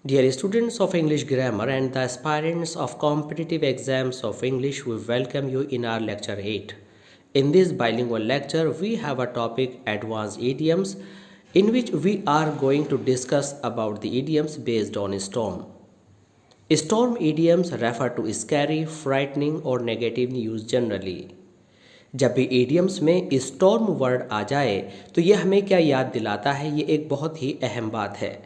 Dear students of English grammar and the aspirants of competitive exams of English, we welcome you in our lecture 8. In this bilingual lecture, we have a topic advanced idioms in which we are going to discuss about the idioms based on storm. Storm idioms refer to scary, frightening or negative news generally. जब भी idioms में storm word आ जाए तो ये हमें क्या याद दिलाता है, ये एक बहुत ही अहम बात है।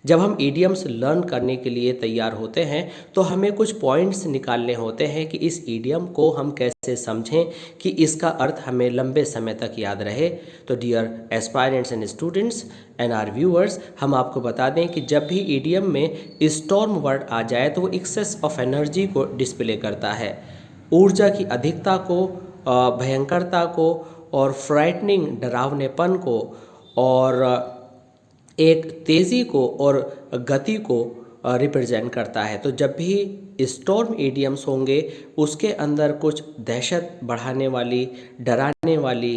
जब हम idioms लर्न करने के लिए तैयार होते हैं तो हमें कुछ पॉइंट्स निकालने होते हैं कि इस idiom को हम कैसे समझें कि इसका अर्थ हमें लंबे समय तक याद रहे। तो dear aspirants and students and our viewers, हम आपको बता दें कि जब भी idiom में स्टॉर्म वर्ड आ जाए तो वो एक्सेस ऑफ एनर्जी को डिस्प्ले करता है, ऊर्जा की अधिकता को, भयंकरता को और फ्राइटनिंग डरावनेपन को और एक तेज़ी को और गति को रिप्रेजेंट करता है। तो जब भी स्टॉर्म इडियम्स होंगे उसके अंदर कुछ दहशत बढ़ाने वाली, डराने वाली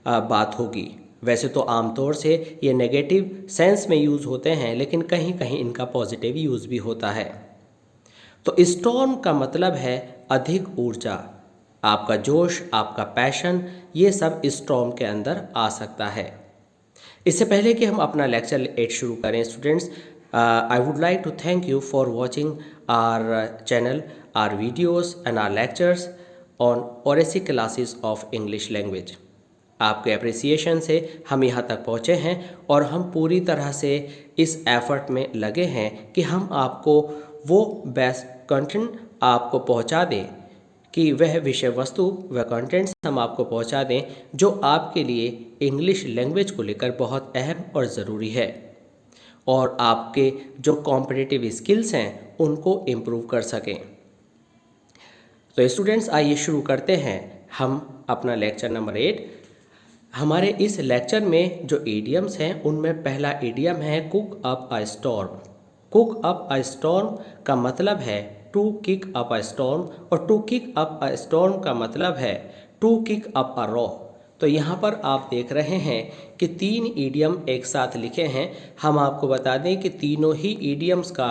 बात होगी। वैसे तो आमतौर से ये नेगेटिव सेंस में यूज़ होते हैं, लेकिन कहीं कहीं इनका पॉजिटिव यूज़ भी होता है। तो स्टॉर्म का मतलब है अधिक ऊर्जा, आपका जोश, आपका पैशन, ये सब स्टॉर्म के अंदर आ सकता है। इससे पहले कि हम अपना लेक्चर 8 शुरू करें students, I would like to thank you for watching our channel, our videos and our lectures on oracy classes of English language. आपके अप्रिसिएशन से हम यहाँ तक पहुँचे हैं और हम पूरी तरह से इस एफर्ट में लगे हैं कि हम आपको वो बेस्ट कंटेंट आपको पहुँचा दें, कि वह विषय वस्तु व कंटेंट्स हम आपको पहुंचा दें जो आपके लिए इंग्लिश लैंग्वेज को लेकर बहुत अहम और ज़रूरी है और आपके जो कॉम्पिटिटिव स्किल्स हैं उनको इम्प्रूव कर सकें। तो स्टूडेंट्स, आइए शुरू करते हैं हम अपना लेक्चर नंबर 8। हमारे इस लेक्चर में जो इडियम्स हैं उनमें पहला इडियम है cook up a storm. Cook up a storm का मतलब है to kick up a storm और to kick up a storm का मतलब है to kick up a row. तो यहाँ पर आप देख रहे हैं कि 3 ईडियम एक साथ लिखे हैं। हम आपको बता दें कि तीनों ही ईडियम्स का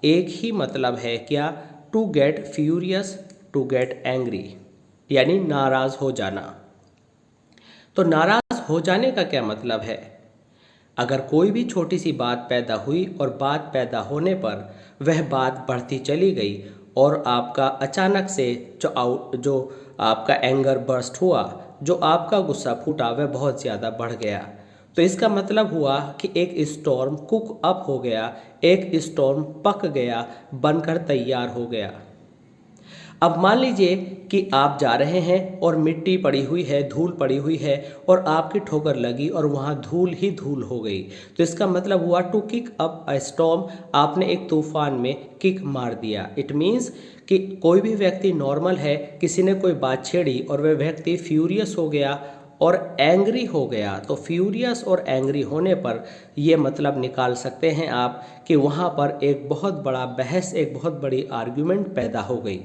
एक ही मतलब है, क्या? To get furious, to get angry, यानी नाराज़ हो जाना। तो नाराज़ हो जाने का क्या मतलब है? अगर कोई भी छोटी सी बात पैदा हुई और बात पैदा होने पर वह बात बढ़ती चली गई और आपका अचानक से जो आपका एंगर बर्स्ट हुआ, जो आपका गुस्सा फूटा, वह बहुत ज़्यादा बढ़ गया, तो इसका मतलब हुआ कि एक स्टॉर्म कुक अप हो गया, एक स्टॉर्म पक गया, बनकर तैयार हो गया। अब मान लीजिए कि आप जा रहे हैं और मिट्टी पड़ी हुई है, धूल पड़ी हुई है और आपकी ठोकर लगी और वहाँ धूल ही धूल हो गई, तो इसका मतलब हुआ to kick up a storm, आपने एक तूफान में किक मार दिया। इट मीन्स कि कोई भी व्यक्ति नॉर्मल है, किसी ने कोई बात छेड़ी और वह व्यक्ति फ्यूरियस हो गया और एंग्री हो गया। तो फ्यूरियस और एंग्री होने पर यह मतलब निकाल सकते हैं आप कि वहाँ पर एक बहुत बड़ा बहस, एक बहुत बड़ी आर्ग्यूमेंट पैदा हो गई।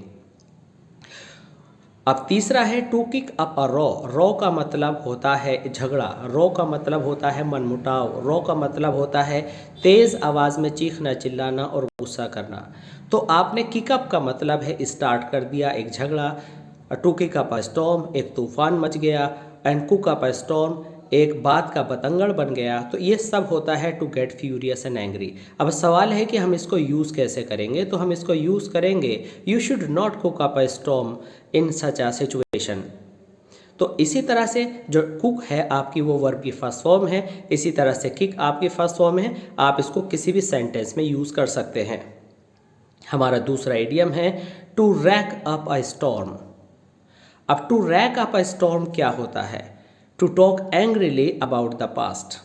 अब तीसरा है to kick up a row. Row का मतलब होता है झगड़ा, रॉ का मतलब होता है मनमुटाव, रॉ का मतलब होता है तेज़ आवाज़ में चीखना, चिल्लाना और गुस्सा करना। तो आपने किकअप का मतलब है स्टार्ट कर दिया एक झगड़ा, to kick up a storm एक तूफान मच गया, and cook up a storm एक बात का बतंगड़ बन गया। तो ये सब होता है to get furious and angry. अब सवाल है कि हम इसको यूज़ कैसे करेंगे? तो हम इसको यूज़ करेंगे you should not cook up a storm in such a situation. तो इसी तरह से जो कुक है आपकी वो वर्ब की फर्स्ट फॉर्म है, इसी तरह से किक आपकी फर्स्ट फॉर्म है। आप इसको किसी भी सेंटेंस में यूज़ कर सकते हैं। हमारा दूसरा इडियम है to rack up a storm. अब to rack up a storm क्या होता है? To talk angrily about the past.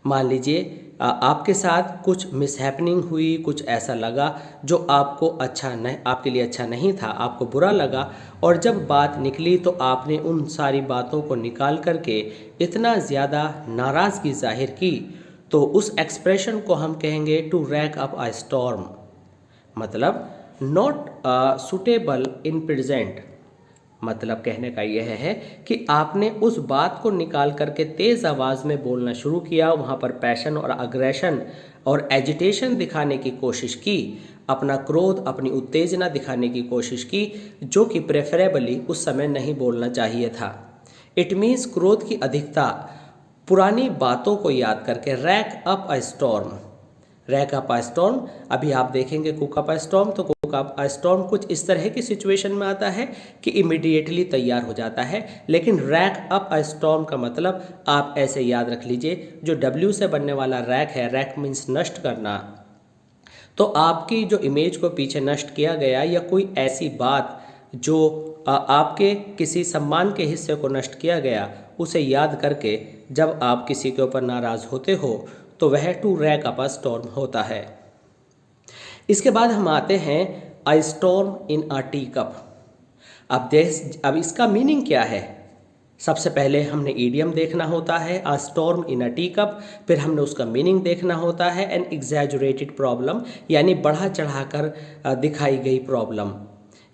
मान लीजिए आपके साथ कुछ मिसहैपनिंग हुई, कुछ ऐसा लगा जो आपको अच्छा नहीं, आपके लिए अच्छा नहीं था, आपको बुरा लगा, और जब बात निकली तो आपने उन सारी बातों को निकाल करके इतना ज़्यादा नाराज़गी जाहिर की, तो उस एक्सप्रेशन को हम कहेंगे to rack up a storm. मतलब नॉट सुटेबल इन प्रेजेंट, मतलब कहने का यह है कि आपने उस बात को निकाल करके तेज़ आवाज़ में बोलना शुरू किया, वहाँ पर पैशन और अग्रेशन और एजिटेशन दिखाने की कोशिश की, अपना क्रोध, अपनी उत्तेजना दिखाने की कोशिश की, जो कि प्रेफरेबली उस समय नहीं बोलना चाहिए था। इट मीन्स क्रोध की अधिकता, पुरानी बातों को याद करके rack up a storm. Rack up a storm, अभी आप देखेंगे कुक अप अ स्टॉर्म, तो कुक अप अ स्टॉर्म कुछ इस तरह की सिचुएशन में आता है कि इमीडिएटली तैयार हो जाता है, लेकिन रैक अप अ स्टॉर्म का मतलब आप ऐसे याद रख लीजिए, जो डब्ल्यू से बनने वाला रैक है, रैक मीन्स नष्ट करना, तो आपकी जो इमेज को पीछे नष्ट किया गया या कोई ऐसी बात जो आपके किसी सम्मान के हिस्से को नष्ट किया गया, उसे याद करके जब आप किसी के ऊपर नाराज़ होते हो तो वह to rack up a storm होता है। इसके बाद हम आते हैं a storm in a teacup. अब इसका मीनिंग क्या है? सबसे पहले हमने ईडियम देखना होता है अ storm in a tea cup, फिर हमने उसका मीनिंग देखना होता है एन एग्जैजुरेटेड प्रॉब्लम, यानी बढ़ा चढ़ाकर दिखाई गई प्रॉब्लम,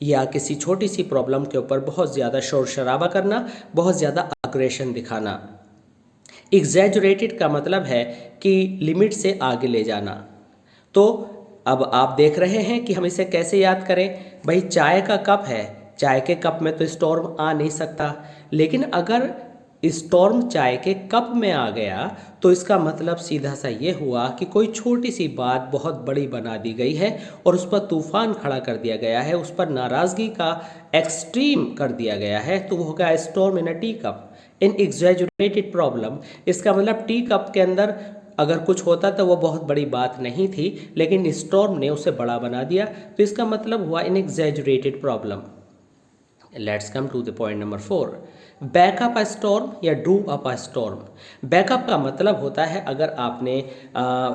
या किसी छोटी सी प्रॉब्लम के ऊपर बहुत ज़्यादा शोर शराबा करना, बहुत ज़्यादा अग्रेशन दिखाना। एग्जैजुरेटेड का मतलब है कि लिमिट से आगे ले जाना। तो अब आप देख रहे हैं कि हम इसे कैसे याद करें। भाई चाय का कप है, चाय के कप में तो स्टॉर्म आ नहीं सकता, लेकिन अगर स्टॉर्म चाय के कप में आ गया तो इसका मतलब सीधा सा ये हुआ कि कोई छोटी सी बात बहुत बड़ी बना दी गई है और उस पर तूफान खड़ा कर दिया गया है, उस पर नाराज़गी का एक्सट्रीम कर दिया गया है, तो वो होगा storm in a teacup. An exaggerated problem, इसका मतलब टी कप के अंदर अगर कुछ होता तो वो बहुत बड़ी बात नहीं थी, लेकिन स्टॉर्म ने उसे बड़ा बना दिया, तो इसका मतलब हुआ an exaggerated problem. Let's come to the point number 4, back up a storm या do up a storm. Back up का मतलब होता है, अगर आपने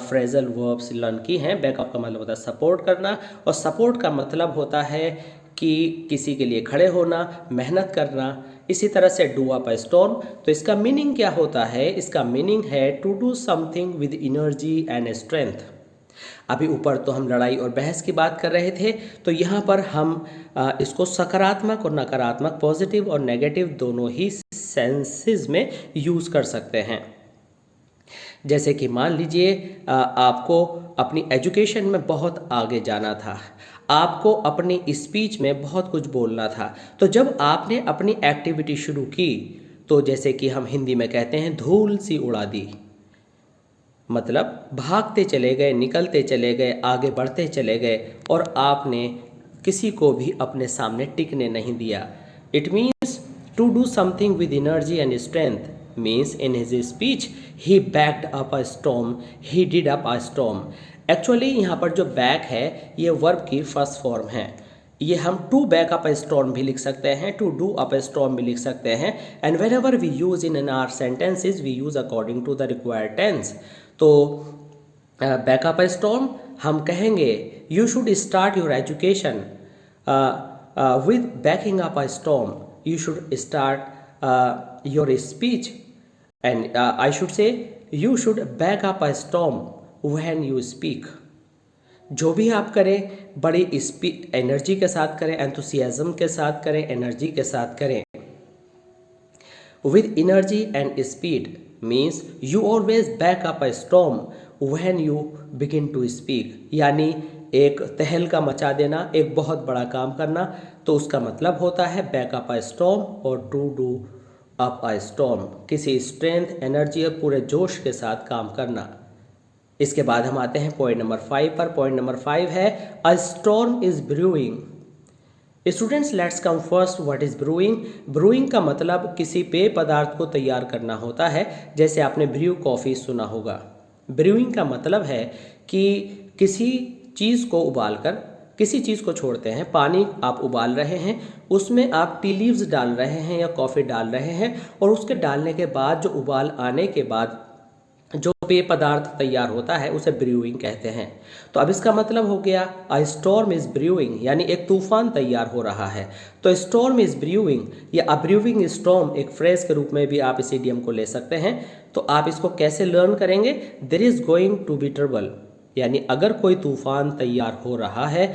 फ्रेजल वर्ब्स लर्न की हैं, बैकअप का मतलब होता है सपोर्ट करना, और सपोर्ट का मतलब होता है कि किसी के लिए खड़े होना, मेहनत करना। इसी तरह से डू अप अ स्टॉर्म, तो इसका मीनिंग क्या होता है? इसका मीनिंग है to do something with energy and strength. अभी ऊपर तो हम लड़ाई और बहस की बात कर रहे थे, तो यहाँ पर हम इसको सकारात्मक और नकारात्मक, पॉजिटिव और नेगेटिव दोनों ही सेंसेस में यूज़ कर सकते हैं। जैसे कि मान लीजिए आपको अपनी एजुकेशन में बहुत आगे जाना था, आपको अपनी स्पीच में बहुत कुछ बोलना था, तो जब आपने अपनी एक्टिविटी शुरू की तो जैसे कि हम हिंदी में कहते हैं धूल सी उड़ा दी, मतलब भागते चले गए, निकलते चले गए, आगे बढ़ते चले गए और आपने किसी को भी अपने सामने टिकने नहीं दिया। It means to do something with energy and strength means in his speech he backed up a storm, he did up a storm. Actually यहाँ पर जो बैक है ये वर्ब की फर्स्ट फॉर्म है, ये हम to back up a storm भी लिख सकते हैं, to do up a storm भी लिख सकते हैं, and whenever we use in our sentences we use according to the required tense. तो बैकअप अ स्टॉर्म हम कहेंगे you should start your education with backing up a storm, you should start your speech and I should say you should back up a storm when you speak. जो भी आप करें बड़ी energy के साथ करें, एंथुसियाज्म के साथ करें, एनर्जी के साथ करें। With energy and speed means you always back up a storm when you begin to speak, यानी एक तहलका मचा देना, एक बहुत बड़ा काम करना, तो उसका मतलब होता है बैक अप अ स्टॉर्म और to do up a storm, किसी स्ट्रेंथ, एनर्जी और पूरे जोश के साथ काम करना। इसके बाद हम आते हैं पॉइंट नंबर 5 पर। पॉइंट नंबर 5 है अ storm is brewing. Students let's come first, what is brewing? Brewing का मतलब किसी पेय पदार्थ को तैयार करना होता है, जैसे आपने ब्रू कॉफ़ी सुना होगा। ब्रूइंग का मतलब है कि किसी चीज़ को उबालकर, किसी चीज़ को छोड़ते हैं, पानी आप उबाल रहे हैं, उसमें आप टी लीव्स डाल रहे हैं या कॉफ़ी डाल रहे हैं, और उसके डालने के बाद जो उबाल आने के बाद जो पेय पदार्थ तैयार होता है उसे ब्रूइंग कहते हैं। तो अब इसका मतलब हो गया अ स्टॉर्म इज ब्रूइंग, यानी एक तूफान तैयार हो रहा है। तो स्टॉर्म इज ब्रूइंग या अ ब्रूइंग स्टॉर्म एक फ्रेज के रूप में भी आप इस इडियम को ले सकते हैं। तो आप इसको कैसे लर्न करेंगे? There is going to be trouble, यानी अगर कोई तूफान तैयार हो रहा है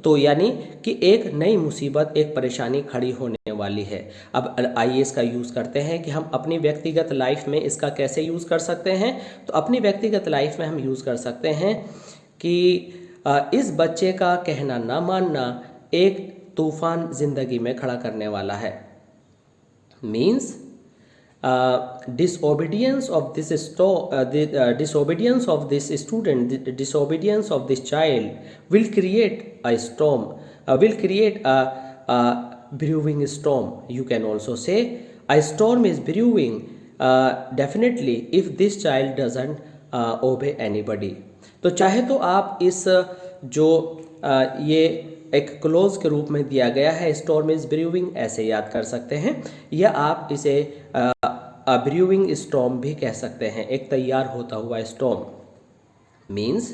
तो यानी कि एक नई मुसीबत, एक परेशानी खड़ी होने वाली है। अब आइए इसका यूज़ करते हैं कि हम अपनी व्यक्तिगत लाइफ में इसका कैसे यूज़ कर सकते हैं। तो अपनी व्यक्तिगत लाइफ में हम यूज़ कर सकते हैं कि इस बच्चे का कहना ना मानना एक तूफान ज़िंदगी में खड़ा करने वाला है। Means disobedience of this disobedience of this student, the disobedience of this child will create a storm, will create a brewing storm. You can also say a storm is brewing definitely if this child doesn't obey anybody. तो चाहे तो आप इस जो ये एक close के रूप में दिया गया है, स्टॉर्म इज ब्रूइंग, ऐसे याद कर सकते हैं, या आप इसे ब्रूइंग स्टॉर्म भी कह सकते हैं, एक तैयार होता हुआ storm. Means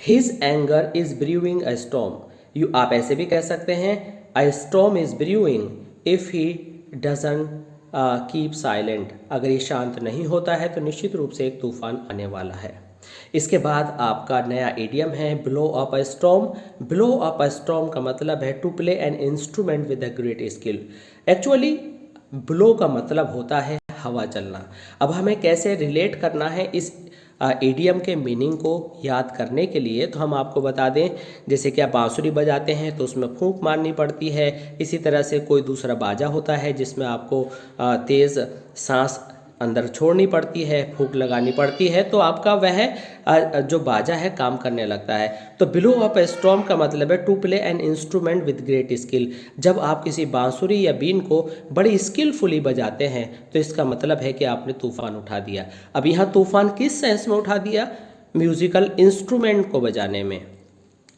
his anger is brewing a storm. आप ऐसे भी कह सकते हैं a storm is brewing if he doesn't keep silent. अगर ये शांत नहीं होता है तो निश्चित रूप से एक तूफान आने वाला है। इसके बाद आपका नया इडियम है blow up a storm. Blow up a storm का मतलब है to play an instrument with a great skill. Actually blow का मतलब होता है हवा चलना। अब हमें कैसे रिलेट करना है इस इडियम के मीनिंग को याद करने के लिए, तो हम आपको बता दें, जैसे कि आप बांसुरी बजाते हैं तो उसमें फूंक मारनी पड़ती है। इसी तरह से कोई दूसरा बाजा होता है जिसमें आपको तेज़ सांस अंदर छोड़नी पड़ती है, फूंक लगानी पड़ती है, तो आपका वह जो बाजा है काम करने लगता है। तो ब्लो अप ए स्टॉर्म का मतलब है to play an instrument with great skill. जब आप किसी बांसुरी या बीन को बड़ी स्किलफुली बजाते हैं तो इसका मतलब है कि आपने तूफान उठा दिया। अब यहाँ तूफान किस सेंस में उठा दिया? म्यूजिकल इंस्ट्रूमेंट को बजाने में।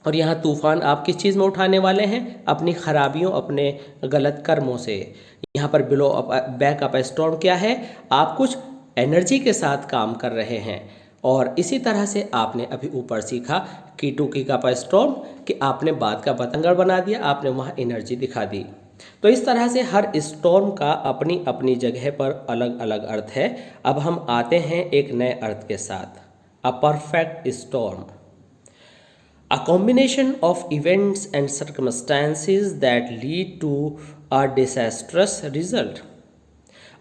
और यहाँ तूफान आप किस चीज़ में उठाने वाले हैं? अपनी खराबियों, अपने गलत कर्मों से। यहाँ पर below up back up storm क्या है? आप कुछ एनर्जी के साथ काम कर रहे हैं। और इसी तरह से आपने अभी ऊपर सीखा की टू किक अप स्टॉर्म, कि आपने बात का बतंगड़ बना दिया, आपने वहाँ एनर्जी दिखा दी। तो इस तरह से हर स्टॉर्म का अपनी अपनी जगह पर अलग अलग अर्थ है। अब हम आते हैं एक नए अर्थ के साथ, a perfect storm. A combination of events and circumstances that lead to a disastrous result.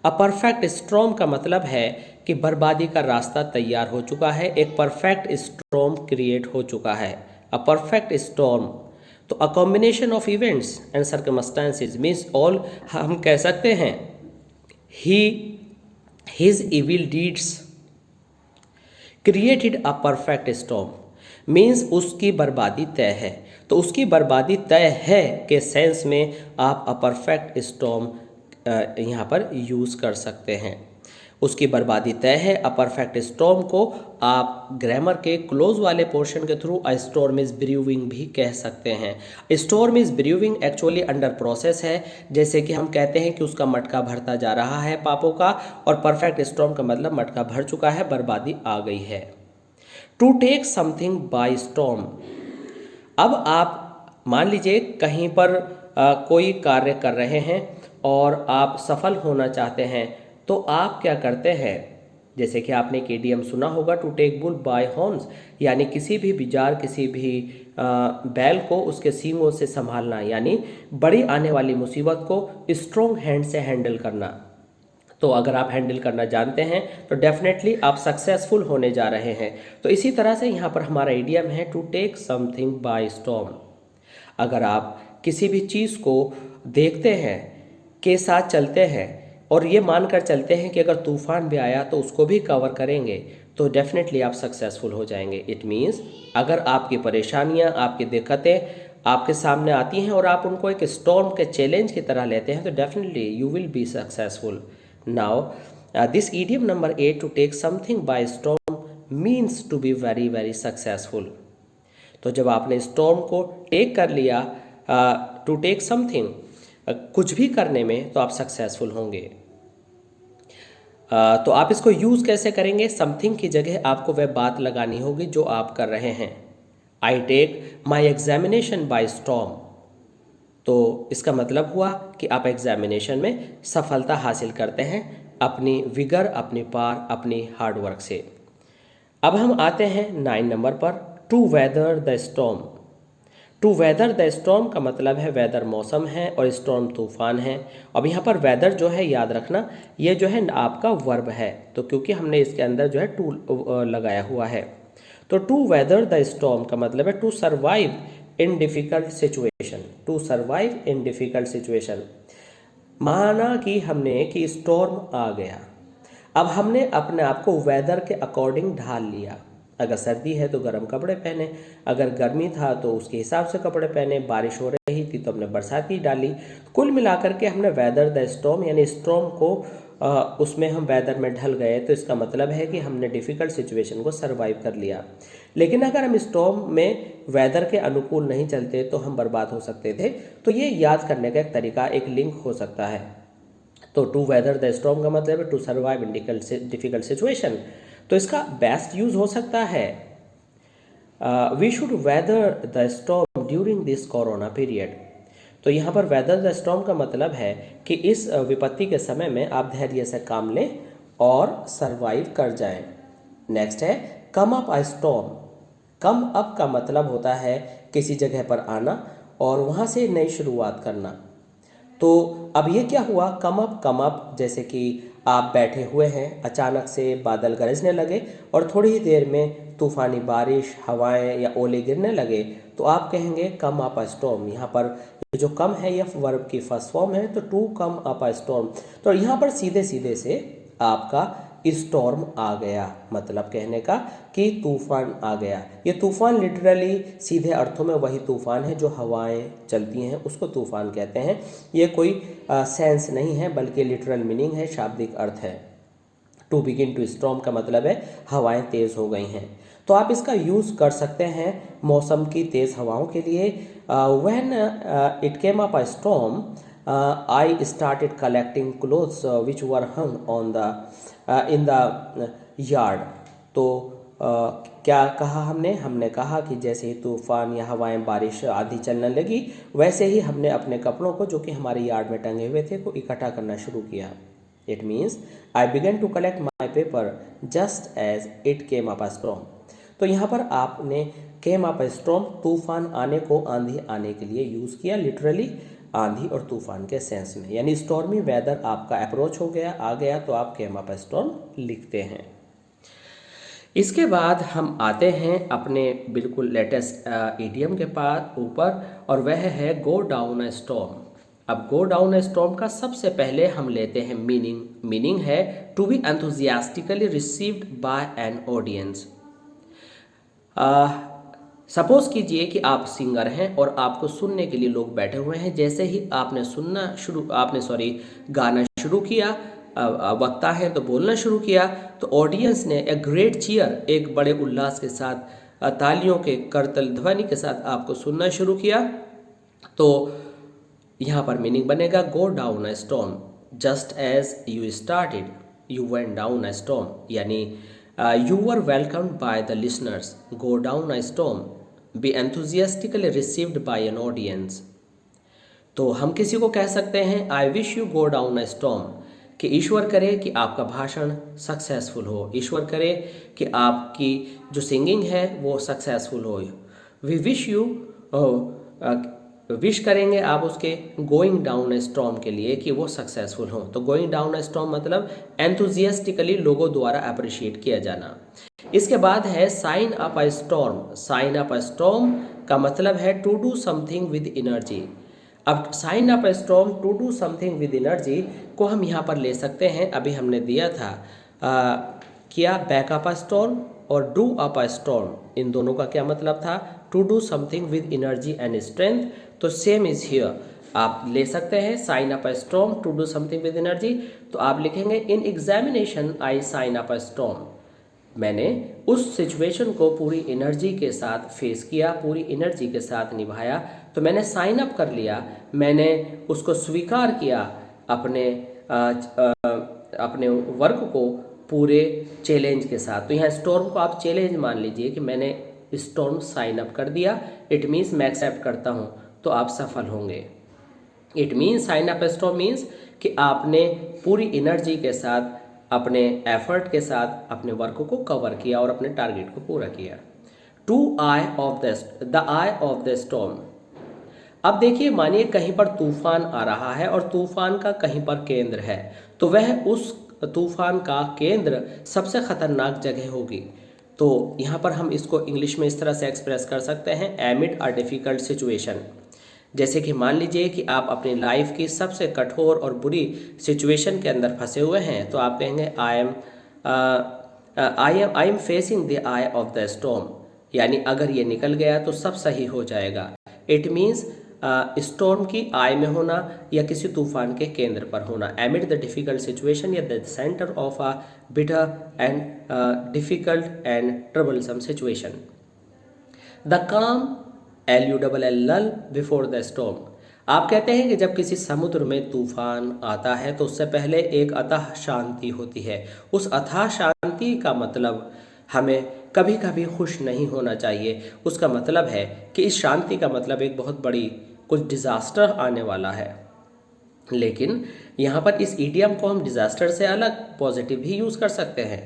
A perfect storm का मतलब है कि बर्बादी का रास्ता तैयार हो चुका है, एक परफेक्ट स्टॉर्म क्रिएट हो चुका है। A perfect storm, तो a combination of events and circumstances means all, हम कह सकते हैं his evil deeds created a perfect storm। Means उसकी बर्बादी तय है। तो उसकी बर्बादी तय है के सेंस में आप अ परफेक्ट स्टॉर्म यहाँ पर यूज़ कर सकते हैं। उसकी बर्बादी तय है, अ परफेक्ट स्टॉर्म को आप ग्रामर के क्लोज वाले पोर्शन के through a storm is brewing भी कह सकते हैं। Storm is brewing actually under process है। जैसे कि हम कहते हैं कि उसका मटका भरता जा रहा है पापों का, और परफेक्ट स्टॉर्म का मतलब मटका भर चुका है, बर्बादी आ गई है। To take something by storm. अब आप मान लीजिए कहीं पर कोई कार्य कर रहे हैं और आप सफल होना चाहते हैं, तो आप क्या करते हैं? जैसे कि आपने एक इडियम सुना होगा, to take bull by horns, यानी किसी भी बिजार, किसी भी बैल को उसके सींगों से संभालना, यानी बड़ी आने वाली मुसीबत को स्ट्रॉन्ग हैंड से हैंडल करना। तो अगर आप हैंडल करना जानते हैं तो डेफिनेटली आप सक्सेसफुल होने जा रहे हैं। तो इसी तरह से यहाँ पर हमारा इडियम है to take something by storm. अगर आप किसी भी चीज़ को देखते हैं, के साथ चलते हैं और ये मानकर चलते हैं कि अगर तूफान भी आया तो उसको भी कवर करेंगे, तो डेफिनेटली आप सक्सेसफुल हो जाएंगे। इट मीन्स अगर आपकी परेशानियाँ, आपकी दिक्कतें आपके सामने आती हैं और आप उनको एक स्टॉर्म के चैलेंज की तरह लेते हैं, तो definitely you will be successful. Now, this idiom number 8, to take something by storm, means to be very very successful। तो जब आपने स्टॉर्म को टेक कर लिया, टू टेक समथिंग, कुछ भी करने में, तो आप सक्सेसफुल होंगे। तो आप इसको यूज़ कैसे करेंगे? समथिंग की जगह आपको वह बात लगानी होगी जो आप कर रहे हैं। I take my examination by storm, तो इसका मतलब हुआ कि आप एग्जामिनेशन में सफलता हासिल करते हैं अपनी विगर, अपनी पार, अपनी हार्डवर्क से। अब हम आते हैं 9 नंबर पर, to weather the storm. To weather the storm का मतलब है वेदर मौसम है और स्टॉर्म तूफान है। अब यहाँ पर वेदर जो है याद रखना ये जो है आपका वर्ब है, तो क्योंकि हमने इसके अंदर जो है टू लगाया हुआ है। तो टू वेदर द स्टॉर्म का मतलब है to survive in difficult situation, to survive in difficult situation. माना कि हमने कि स्टॉर्म आ गया, अब हमने अपने आप को वेदर के अकॉर्डिंग ढाल लिया। अगर सर्दी है तो गर्म कपड़े पहने, अगर गर्मी था तो उसके हिसाब से कपड़े पहने, बारिश हो रही थी तो हमने बरसाती डाली। कुल मिलाकर के हमने वेदर द स्टॉर्म यानी स्टॉर्म को उसमें हम वेदर में ढल गए, तो इसका मतलब है कि हमने डिफ़िकल्ट सिचुएशन को सर्वाइव कर लिया। लेकिन अगर हम स्टॉर्म में वेदर के अनुकूल नहीं चलते तो हम बर्बाद हो सकते थे। तो ये याद करने का एक तरीका, एक लिंक हो सकता है। तो टू वेदर द स्टॉर्म का मतलब है to survive in difficult situation. तो इसका बेस्ट यूज हो सकता है we should weather the storm during this corona period. तो यहाँ पर वेदर द स्टॉर्म का मतलब है कि इस विपत्ति के समय में आप धैर्य से काम लें और सरवाइव कर जाएं। नेक्स्ट है कम up a storm. Come up का मतलब होता है किसी जगह पर आना और वहाँ से नई शुरुआत करना। तो अब ये क्या हुआ, कम अप जैसे कि आप बैठे हुए हैं, अचानक से बादल गरजने लगे और थोड़ी ही देर में तूफानी बारिश, हवाएं या ओले गिरने लगे, तो आप कहेंगे कम अप अ स्टॉर्म। यहाँ पर जो कम है यह वर्ब की फर्स्ट फॉर्म है, तो to come up a storm. तो यहाँ पर सीधे सीधे से आपका स्टॉर्म आ गया, मतलब कहने का कि तूफान आ गया। ये तूफान लिटरली सीधे अर्थों में वही तूफान है जो हवाएं चलती हैं उसको तूफान कहते हैं। ये कोई सेंस नहीं है बल्कि लिटरल मीनिंग है, शाब्दिक अर्थ है। टू बिगिन टू स्टॉर्म का मतलब है हवाएं तेज हो गई हैं। तो आप इसका यूज़ कर सकते हैं मौसम की तेज़ हवाओं के लिए। When it came up a storm I started collecting clothes which were hung on the in the yard. तो क्या कहा हमने, हमने कहा कि जैसे ही तूफान या हवाएं, बारिश, आंधी चलने लगी, वैसे ही हमने अपने कपड़ों को जो कि हमारे यार्ड में टंगे हुए थे को इकट्ठा करना शुरू किया। It means I began to collect my paper just as it came up a storm. तो यहाँ पर आपने केम अप अ स्टॉर्म तूफान आने को, आंधी आने के लिए यूज़ किया, लिटरली आंधी और तूफान के सेंस में। यानी स्टॉर्मी वेदर आपका अप्रोच हो गया, आ गया, तो आप केम अप अ स्टॉर्म लिखते हैं। इसके बाद हम आते हैं अपने बिल्कुल लेटेस्ट इडियम के पास ऊपर, और वह है गो डाउन अ स्टॉर्म। अब गो डाउन अ स्टॉर्म का सबसे पहले हम लेते हैं मीनिंग। मीनिंग है to be enthusiastically received by an audience. Suppose कीजिए कि आप सिंगर हैं और आपको सुनने के लिए लोग बैठे हुए हैं। जैसे ही आपने गाना शुरू किया, वक्ता है तो बोलना शुरू किया, तो ऑडियंस ने एक ग्रेट चीयर, एक बड़े उल्लास के साथ, तालियों के करतल ध्वनि के साथ आपको सुनना शुरू किया। तो यहाँ पर मीनिंग बनेगा go down a storm. Just as you started you went down a storm, यानी you were welcomed by the listeners. Go down a storm, be enthusiastically received by an audience. तो हम किसी को कह सकते हैं I wish you go down a storm, कि ईश्वर करे कि आपका भाषण सक्सेसफुल हो, ईश्वर करे कि आपकी जो सिंगिंग है वो सक्सेसफुल हो। वी विश यू, विश करेंगे आप उसके गोइंग डाउन अ स्टॉर्म के लिए कि वो सक्सेसफुल हो। तो गोइंग डाउन अ स्टॉर्म मतलब एंथुजियास्टिकली लोगों द्वारा अप्रिशिएट किया जाना। इसके बाद है sign up a storm. Sign up a storm का मतलब है to do something with energy. अब sign up a storm, to do something with energy को हम यहाँ पर ले सकते हैं। अभी हमने दिया था क्या बैक अप अ स्टॉर्म और डू अप अ स्टॉर्म, इन दोनों का क्या मतलब था, to do something with energy and strength. तो सेम इज हियर, आप ले सकते हैं sign up a storm, to do something with energy. तो आप लिखेंगे in examination I sign up a storm. मैंने उस सिचुएशन को पूरी एनर्जी के साथ फेस किया, पूरी एनर्जी के साथ निभाया। तो मैंने साइन अप कर लिया, मैंने उसको स्वीकार किया, अपने अपने वर्क को पूरे चैलेंज के साथ। तो यहाँ स्टॉर्म को आप चैलेंज मान लीजिए कि मैंने स्टॉर्म साइन अप कर दिया। इट मीन्स मैं एक्सेप्ट करता हूँ, तो आप सफल होंगे। It means sign up storm means कि आपने पूरी एनर्जी के साथ, अपने एफर्ट के साथ अपने वर्क को कवर किया और अपने टारगेट को पूरा किया। To eye of the eye of the storm, अब देखिए, मानिए कहीं पर तूफान आ रहा है और तूफान का कहीं पर केंद्र है, तो वह उस तूफान का केंद्र सबसे खतरनाक जगह होगी। तो यहाँ पर हम इसको इंग्लिश में इस तरह से एक्सप्रेस कर सकते हैं, एमिड अ डिफ़िकल्ट सिचुएशन। जैसे कि मान लीजिए कि आप अपनी लाइफ की सबसे कठोर और बुरी सिचुएशन के अंदर फंसे हुए हैं, तो आप कहेंगे I am facing the eye of the storm. यानी अगर ये निकल गया तो सब सही हो जाएगा। इट मीन्स स्टॉर्म की आई में होना या किसी तूफान के केंद्र पर होना। एमिड द डिफिकल्ट सिचुएशन या the centre of a bitter and difficult and troublesome situation. The काम LULL बिफोर द स्टॉर्म। आप कहते हैं कि जब किसी समुद्र में तूफान आता है तो उससे पहले एक अथाह शांति होती है। उस अथाह शांति का मतलब हमें कभी कभी खुश नहीं होना चाहिए। उसका मतलब है कि इस शांति का मतलब एक बहुत बड़ी कुछ डिज़ास्टर आने वाला है। लेकिन यहाँ पर इस ईडियम को हम डिज़ास्टर से अलग पॉजिटिव भी यूज़ कर सकते हैं।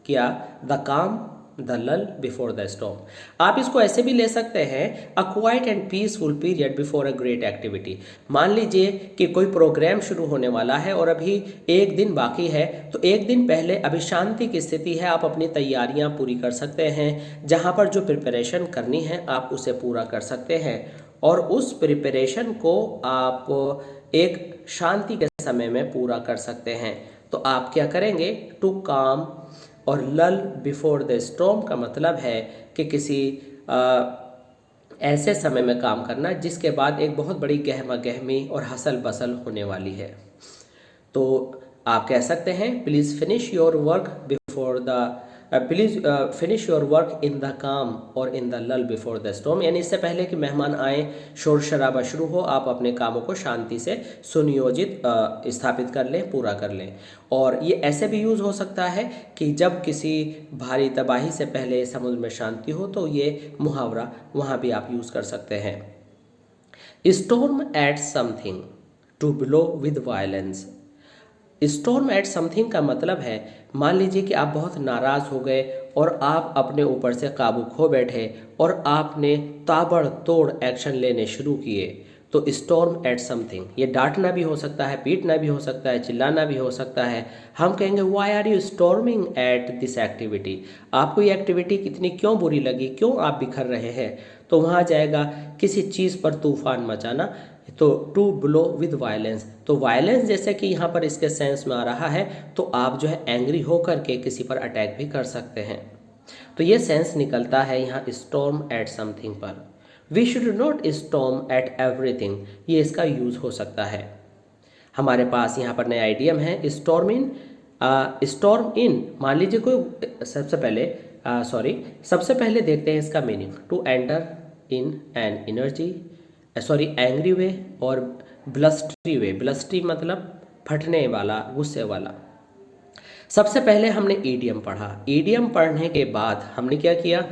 क्या? द काम द लल बिफोर द स्टॉर्म। आप इसको ऐसे भी ले सकते हैं, a quiet and peaceful period before a great activity. मान लीजिए कि कोई प्रोग्राम शुरू होने वाला है और अभी एक दिन बाकी है, तो एक दिन पहले अभी शांति की स्थिति है, आप अपनी तैयारियां पूरी कर सकते हैं। जहां पर जो प्रिपरेशन करनी है आप उसे पूरा कर सकते हैं और उस प्रिपरेशन को आप एक शांति के समय में पूरा कर सकते हैं। तो आप क्या करेंगे? टू काम और लल बिफोर द स्टॉर्म का मतलब है कि किसी ऐसे समय में काम करना जिसके बाद एक बहुत बड़ी गहमा गहमी और हसल बसल होने वाली है। तो आप कह सकते हैं, please finish your work before the please finish your work in the काम और इन द लल बिफोर द स्टॉर्म। यानी इससे पहले कि मेहमान आए, शोर शराबा शुरू हो, आप अपने कामों को शांति से सुनियोजित स्थापित कर लें, पूरा कर लें। और ये ऐसे भी यूज़ हो सकता है कि जब किसी भारी तबाही से पहले समुद्र में शांति हो, तो ये मुहावरा वहाँ भी आप यूज़ कर सकते हैं। Storm at something to blow with violence. Storm at something का मतलब है, मान लीजिए कि आप बहुत नाराज़ हो गए और आप अपने ऊपर से काबू खो बैठे और आपने ताबड़तोड़ एक्शन लेने शुरू किए। तो स्टॉर्म एट समथिंग, ये डांटना भी हो सकता है, पीटना भी हो सकता है, चिल्लाना भी हो सकता है। हम कहेंगे, why are you storming at this activity. आपको ये एक्टिविटी कितनी क्यों बुरी लगी, क्यों आप बिखर रहे हैं। तो वहाँ जाएगा किसी चीज़ पर तूफान मचाना। तो टू ब्लो विद वायलेंस, तो वायलेंस जैसे कि यहाँ पर इसके सेंस में आ रहा है, तो आप जो है एंग्री होकर के किसी पर अटैक भी कर सकते हैं। तो ये सेंस निकलता है यहाँ स्टॉर्म एट समथिंग पर। We should not storm at everything, ये इसका यूज हो सकता है। हमारे पास यहाँ पर नया आइडियम है, स्टॉर्म इन। स्टॉर्म इन, मान लीजिए कोई सबसे पहले देखते हैं इसका meaning. To enter in an energy, angry way और ब्लस्टरी वे। ब्लस्टरी मतलब फटने वाला, गुस्से वाला। सबसे पहले हमने ईडियम पढ़ा। ईडियम पढ़ने के बाद हमने क्या किया?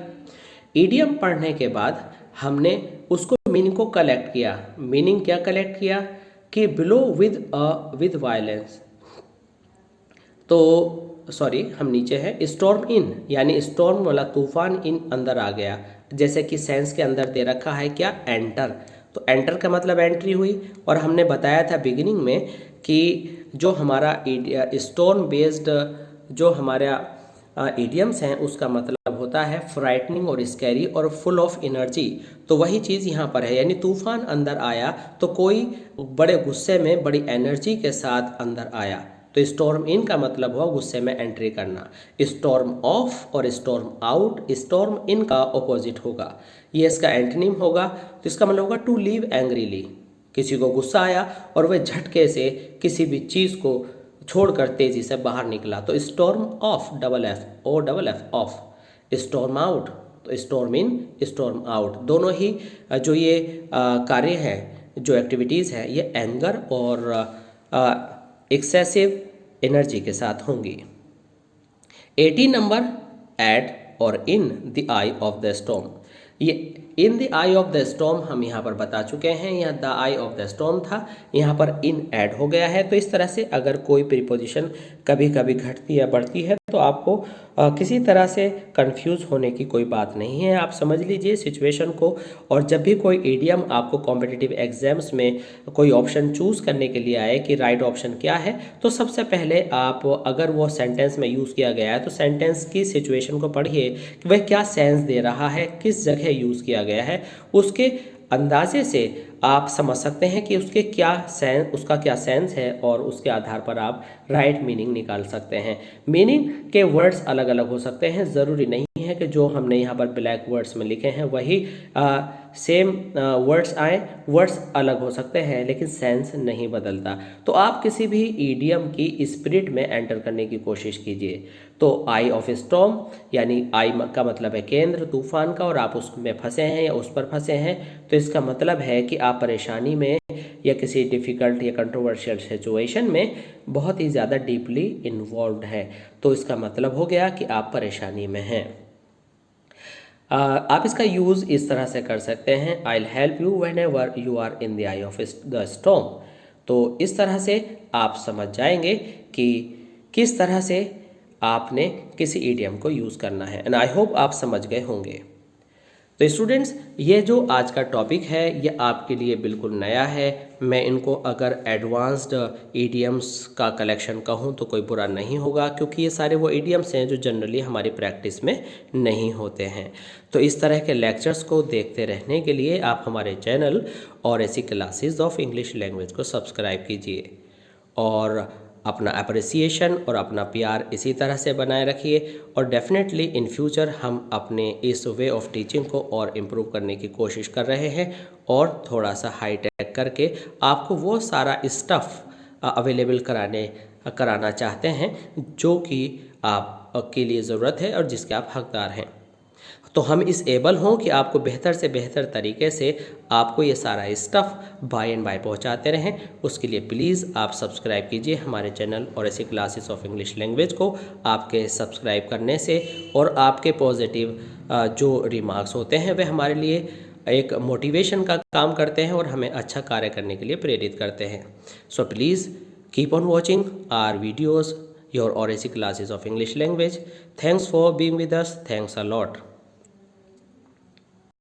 ईडियम पढ़ने के बाद हमने उसको मीनिंग को कलेक्ट किया। मीनिंग क्या कलेक्ट किया? कि बिलो विद वायलेंस। तो हम नीचे हैं। स्टॉर्म इन यानी स्टॉर्म वाला तूफान इन अंदर आ गया। जैसे कि सेंस के अंदर दे रखा है क्या? एंटर। तो एंटर का मतलब एंट्री हुई। और हमने बताया था बिगिनिंग में कि जो हमारा स्टॉर्म बेस्ड जो हमारा इडियम्स हैं उसका मतलब होता है फ्राइटनिंग और स्कैरी और फुल ऑफ एनर्जी। तो वही चीज़ यहाँ पर है, यानी तूफान अंदर आया तो कोई बड़े गुस्से में बड़ी एनर्जी के साथ अंदर आया। तो स्टॉर्म इन का मतलब हुआ गुस्से में एंट्री करना। स्टॉर्म ऑफ और स्टॉर्म आउट स्टॉर्म इन का ऑपोजिट होगा, ये इसका एंटोनिम होगा। तो इसका मतलब होगा टू लीव एंग्रीली। किसी को गुस्सा आया और वह झटके से किसी भी चीज़ को छोड़कर तेजी से बाहर निकला। तो storm of, double F of. Storm out, तो स्टॉर्म इन, स्टॉर्म आउट, दोनों ही जो ये कार्य है, जो एक्टिविटीज़ है, ये एंगर और एक्सेसिव एनर्जी के साथ होंगी। 80 नंबर, एट और in the eye of the storm. ये in the eye of the storm हम यहाँ पर बता चुके हैं, यहाँ the eye of the storm था, यहाँ पर इन ऐड हो गया है। तो इस तरह से अगर कोई प्रीपोजिशन कभी कभी घटती या बढ़ती है तो आपको किसी तरह से कंफ्यूज होने की कोई बात नहीं है। आप समझ लीजिए सिचुएशन को, और जब भी कोई इडियम आपको कॉम्पिटिटिव एग्जाम्स में कोई ऑप्शन चूज़ करने के लिए आए कि राइट ऑप्शन क्या है, तो सबसे पहले आप अगर वो सेंटेंस में यूज़ किया गया है तो सेंटेंस की सिचुएशन को पढ़िए कि वह क्या सेंस दे रहा है, किस जगह यूज़ किया गया है। उसके अंदाजे से आप समझ सकते हैं कि उसका क्या सेंस है, और उसके आधार पर आप राइट मीनिंग निकाल सकते हैं। मीनिंग के वर्ड्स अलग अलग हो सकते हैं, ज़रूरी नहीं है कि जो हमने यहाँ पर ब्लैक वर्ड्स में लिखे हैं वही सेम वर्ड्स आए। वर्ड्स अलग हो सकते हैं लेकिन सेंस नहीं बदलता। तो आप किसी भी ईडियम की स्पिरिट में एंटर करने की कोशिश कीजिए। तो आई ऑफ स्टॉर्म यानी आई का मतलब है केंद्र तूफान का, और आप उसमें फंसे हैं या उस पर फंसे हैं, तो इसका मतलब है कि आप परेशानी में या किसी डिफ़िकल्ट या कंट्रोवर्शियल सिचुएशन में बहुत ही ज़्यादा डीपली इन्वॉल्व्ड हैं। तो इसका मतलब हो गया कि आप परेशानी में हैं। आप इसका यूज़ इस तरह से कर सकते हैं, I will help you whenever you are in the eye of the storm. तो इस तरह से आप समझ जाएंगे कि किस तरह से आपने किसी इडियम को यूज़ करना है, एंड आई होप आप समझ गए होंगे। तो स्टूडेंट्स, ये जो आज का टॉपिक है ये आपके लिए बिल्कुल नया है। मैं इनको अगर एडवांस्ड ईडियम्स का कलेक्शन कहूँ तो कोई बुरा नहीं होगा, क्योंकि ये सारे वो ईडियम्स हैं जो जनरली हमारी प्रैक्टिस में नहीं होते हैं। तो इस तरह के लेक्चर्स को देखते रहने के लिए आप हमारे चैनल और ऐसी क्लासेस ऑफ इंग्लिश लैंग्वेज को सब्सक्राइब कीजिए, और अपना अप्रिसिएशन और अपना प्यार इसी तरह से बनाए रखिए। और डेफिनेटली इन फ्यूचर हम अपने इस वे ऑफ टीचिंग को और इम्प्रूव करने की कोशिश कर रहे हैं, और थोड़ा सा हाई टेक करके आपको वो सारा स्टफ़ अवेलेबल कराना चाहते हैं जो कि आपके लिए ज़रूरत है और जिसके आप हकदार हैं। तो हम इस एबल हों कि आपको बेहतर से बेहतर तरीके से आपको ये सारा स्टफ़ बाय एंड बाय पहुंचाते रहें। उसके लिए प्लीज़ आप सब्सक्राइब कीजिए हमारे चैनल और ऐसी क्लासेस ऑफ इंग्लिश लैंग्वेज को। आपके सब्सक्राइब करने से और आपके पॉजिटिव जो रिमार्क्स होते हैं वे हमारे लिए एक मोटिवेशन का काम करते हैं और हमें अच्छा कार्य करने के लिए प्रेरित करते हैं। So please keep on watching our videos, your और ऐसी classes of English language. Thanks for being with us. Thanks a lot.